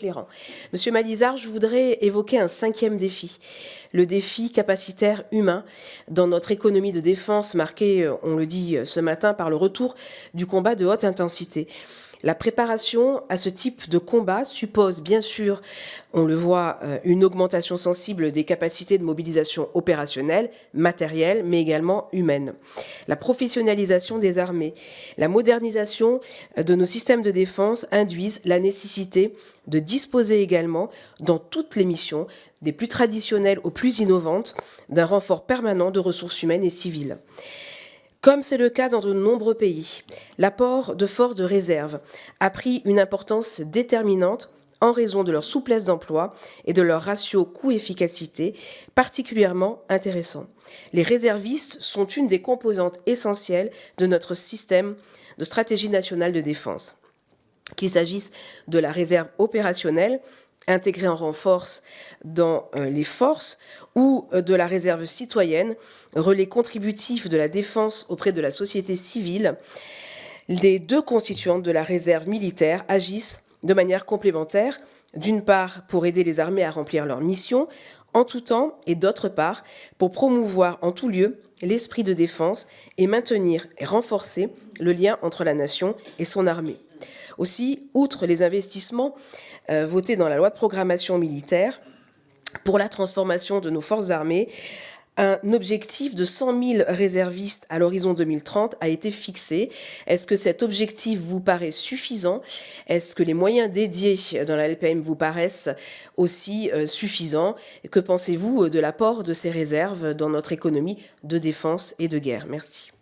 éclairant. Monsieur Malizard, je voudrais évoquer un 5e défi, le défi capacitaire humain dans notre économie de défense marquée, on le dit ce matin, par le retour du combat de haute intensité. La préparation à ce type de combat suppose bien sûr, on le voit, une augmentation sensible des capacités de mobilisation opérationnelle, matérielle, mais également humaine. La professionnalisation des armées, la modernisation de nos systèmes de défense induisent la nécessité de disposer également, dans toutes les missions, des plus traditionnelles aux plus innovantes, d'un renfort permanent de ressources humaines et civiles. Comme c'est le cas dans de nombreux pays, l'apport de forces de réserve a pris une importance déterminante en raison de leur souplesse d'emploi et de leur ratio coût-efficacité particulièrement intéressant. Les réservistes sont une des composantes essentielles de notre système de stratégie nationale de défense. Qu'il s'agisse de la réserve opérationnelle, intégrée en renfort dans les forces, ou de la réserve citoyenne, relais contributif de la défense auprès de la société civile, les deux constituantes de la réserve militaire agissent de manière complémentaire, d'une part pour aider les armées à remplir leurs missions en tout temps, et d'autre part pour promouvoir en tout lieu l'esprit de défense et maintenir et renforcer le lien entre la nation et son armée. Aussi, outre les investissements votés dans la loi de programmation militaire pour la transformation de nos forces armées, un objectif de 100 000 réservistes à l'horizon 2030 a été fixé. Est-ce que cet objectif vous paraît suffisant? Est-ce que les moyens dédiés dans la LPM vous paraissent aussi suffisants? Que pensez-vous de l'apport de ces réserves dans notre économie de défense et de guerre? Merci.